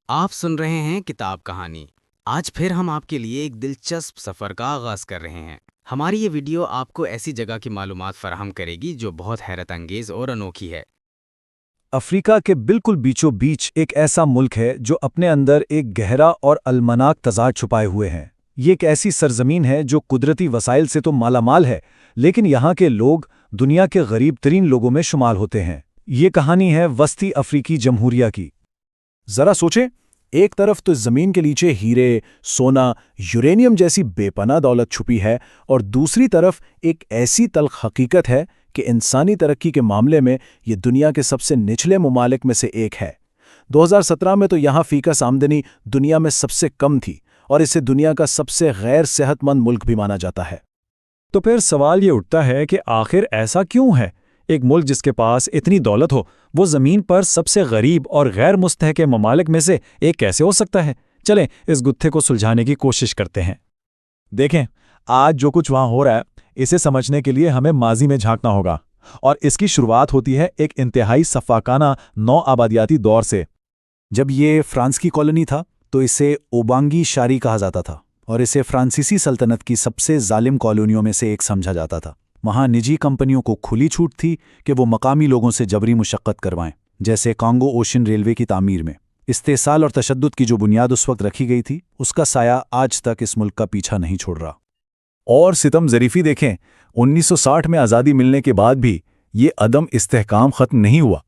آپ سن رہے ہیں کتاب کہانی۔ آج پھر ہم آپ کے لیے ایک دلچسپ سفر کا آغاز کر رہے ہیں۔ ہماری یہ ویڈیو آپ کو ایسی جگہ کی معلومات فراہم کرے گی جو بہت حیرت انگیز اور انوکھی ہے۔ افریقہ کے بالکل بیچوں بیچ ایک ایسا ملک ہے جو اپنے اندر ایک گہرا اور المناک تضاد چھپائے ہوئے ہیں۔ یہ ایک ایسی سرزمین ہے جو قدرتی وسائل سے تو مالا مال ہے، لیکن یہاں کے لوگ دنیا کے غریب ترین لوگوں میں شمار ہوتے ہیں۔ یہ کہانی ہے وسطی افریقی جمہوریہ کی۔ ذرا سوچیں، ایک طرف تو زمین کے نیچے ہیرے، سونا، یورینیم جیسی بے پناہ دولت چھپی ہے، اور دوسری طرف ایک ایسی تلخ حقیقت ہے کہ انسانی ترقی کے معاملے میں یہ دنیا کے سب سے نچلے ممالک میں سے ایک ہے۔ 2017 میں تو یہاں فی کس آمدنی دنیا میں سب سے کم تھی، اور اسے دنیا کا سب سے غیر صحت مند ملک بھی مانا جاتا ہے۔ تو پھر سوال یہ اٹھتا ہے کہ آخر ایسا کیوں ہے؟ ایک ملک جس کے پاس اتنی دولت ہو، وہ زمین پر سب سے غریب اور غیر مستحکم ممالک میں سے ایک کیسے ہو سکتا ہے؟ چلیں اس گتھے کو سلجھانے کی کوشش کرتے ہیں۔ دیکھیں، آج جو کچھ وہاں ہو رہا ہے، اسے سمجھنے کے لیے ہمیں ماضی میں جھانکنا ہوگا، اور اس کی شروعات ہوتی ہے ایک انتہائی سفاکانہ نو آبادیاتی دور سے۔ جب یہ فرانس کی کالونی تھا تو اسے اوبانگی شاری کہا جاتا تھا، اور اسے فرانسیسی سلطنت کی سب سے ظالم کالونیوں میں سے ایک سمجھا جاتا تھا۔ وہاں نجی کمپنیوں کو کھلی چھوٹ تھی کہ وہ مقامی لوگوں سے جبری مشقت کروائیں، جیسے کانگو اوشن ریلوے کی تعمیر میں۔ استحصال اور تشدد کی جو بنیاد اس وقت رکھی گئی تھی، اس کا سایہ آج تک اس ملک کا پیچھا نہیں چھوڑ رہا۔ اور ستم ظریفی دیکھیں، 1960 میں آزادی ملنے کے بعد بھی یہ عدم استحکام ختم نہیں ہوا۔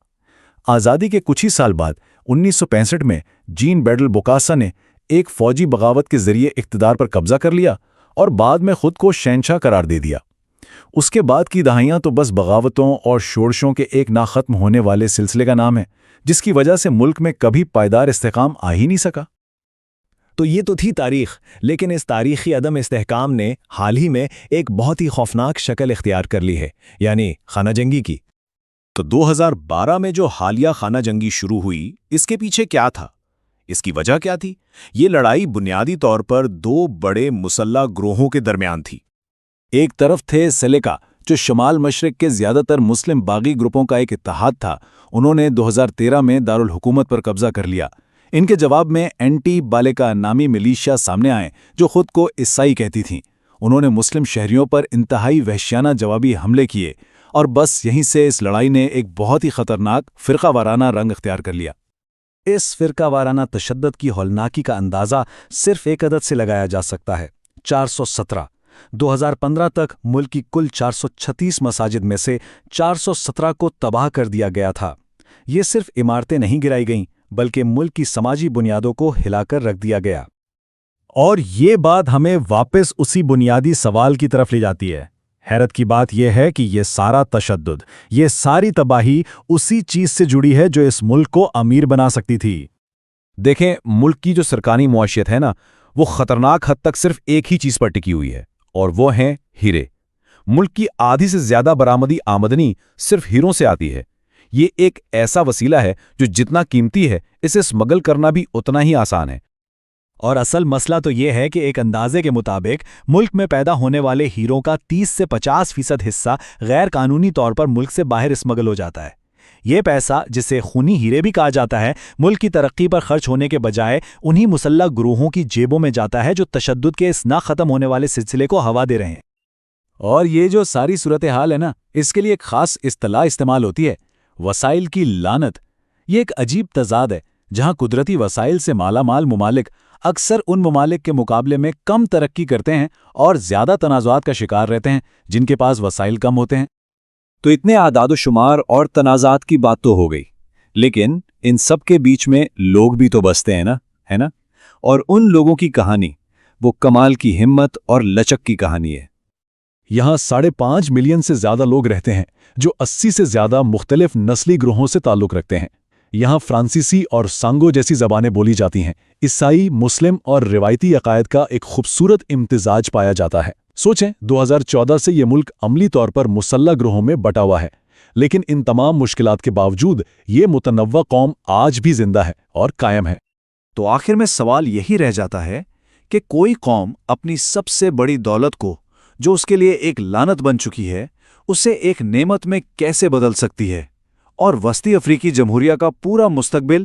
آزادی کے کچھ ہی سال بعد 1965 میں جین بیڈل بوکاسا نے ایک فوجی بغاوت کے ذریعے اقتدار پر قبضہ کر لیا اور بعد میں خود کو شہنشاہ قرار دے دیا۔ اس کے بعد کی دہائیاں تو بس بغاوتوں اور شورشوں کے ایک نہ ختم ہونے والے سلسلے کا نام ہے، جس کی وجہ سے ملک میں کبھی پائیدار استحکام آ ہی نہیں سکا۔ تو یہ تو تھی تاریخ، لیکن اس تاریخی عدم استحکام نے حال ہی میں ایک بہت ہی خوفناک شکل اختیار کر لی ہے، یعنی خانہ جنگی کی۔ تو 2012 میں جو حالیہ خانہ جنگی شروع ہوئی، اس کے پیچھے کیا تھا؟ اس کی وجہ کیا تھی؟ یہ لڑائی بنیادی طور پر دو بڑے مسلح گروہوں کے درمیان تھی۔ ایک طرف تھے سیلیکا، جو شمال مشرق کے زیادہ تر مسلم باغی گروپوں کا ایک اتحاد تھا۔ انہوں نے 2013 میں دارالحکومت پر قبضہ کر لیا۔ ان کے جواب میں اینٹی بالیکا نامی ملیشیا سامنے آئے، جو خود کو عیسائی کہتی تھیں۔ انہوں نے مسلم شہریوں پر انتہائی وحشیانہ جوابی حملے کیے، اور بس یہیں سے اس لڑائی نے ایک بہت ہی خطرناک فرقہ وارانہ رنگ اختیار کر لیا۔ اس فرقہ وارانہ تشدد کی ہولناکی کا اندازہ صرف ایک عدد سے لگایا جا سکتا ہے: 417۔ 2015 تک ملک کی کل 436 مساجد میں سے 417 کو تباہ کر دیا گیا تھا۔ یہ صرف عمارتیں نہیں گرائی گئیں، بلکہ ملک کی سماجی بنیادوں کو ہلا کر رکھ دیا گیا۔ اور یہ بات ہمیں واپس اسی بنیادی سوال کی طرف لے جاتی ہے۔ حیرت کی بات یہ ہے کہ یہ سارا تشدد، یہ ساری تباہی اسی چیز سے جڑی ہے جو اس ملک کو امیر بنا سکتی تھی۔ دیکھیں، ملک کی جو سرکاری معیشت ہے نا، وہ خطرناک حد تک صرف ایک ہی چیز پر ٹکی ہوئی ہے، اور وہ ہیں ہیرے۔ ملک کی آدھی سے زیادہ برآمدی آمدنی صرف ہیروں سے آتی ہے۔ یہ ایک ایسا وسیلہ ہے جو جتنا قیمتی ہے، اسے اسمگل کرنا بھی اتنا ہی آسان ہے۔ اور اصل مسئلہ تو یہ ہے کہ ایک اندازے کے مطابق ملک میں پیدا ہونے والے ہیروں کا 30 سے 50% حصہ غیر قانونی طور پر ملک سے باہر اسمگل ہو جاتا ہے۔ یہ پیسہ، جسے خونی ہیرے بھی کہا جاتا ہے، ملک کی ترقی پر خرچ ہونے کے بجائے انہی مسلح گروہوں کی جیبوں میں جاتا ہے جو تشدد کے اس نہ ختم ہونے والے سلسلے کو ہوا دے رہے ہیں۔ اور یہ جو ساری صورتحال ہے نا، اس کے لیے ایک خاص اصطلاح استعمال ہوتی ہے: وسائل کی لعنت۔ یہ ایک عجیب تضاد ہے، جہاں قدرتی وسائل سے مالا مال ممالک اکثر ان ممالک کے مقابلے میں کم ترقی کرتے ہیں اور زیادہ تنازعات کا شکار رہتے ہیں جن کے پاس وسائل کم ہوتے ہیں۔ تو اتنے اعداد و شمار اور تنازعات کی بات تو ہو گئی، لیکن ان سب کے بیچ میں لوگ بھی تو بستے ہیں نا، ہے نا؟ اور ان لوگوں کی کہانی، وہ کمال کی ہمت اور لچک کی کہانی ہے۔ یہاں 5.5 ملین سے زیادہ لوگ رہتے ہیں، جو 80 سے زیادہ مختلف نسلی گروہوں سے تعلق رکھتے ہیں۔ یہاں فرانسیسی اور سانگو جیسی زبانیں بولی جاتی ہیں۔ عیسائی، مسلم اور روایتی عقائد کا ایک خوبصورت امتزاج پایا جاتا ہے۔ سوچیں، 2014 سے یہ ملک عملی طور پر مسلح گروہوں میں بٹا ہوا ہے، لیکن ان تمام مشکلات کے باوجود یہ متنوع قوم آج بھی زندہ ہے اور قائم ہے۔ تو آخر میں سوال یہی رہ جاتا ہے کہ کوئی قوم اپنی سب سے بڑی دولت کو، جو اس کے لیے ایک لعنت بن چکی ہے، اسے ایک نعمت میں کیسے بدل سکتی ہے؟ اور وسطی افریقی جمہوریہ کا پورا مستقبل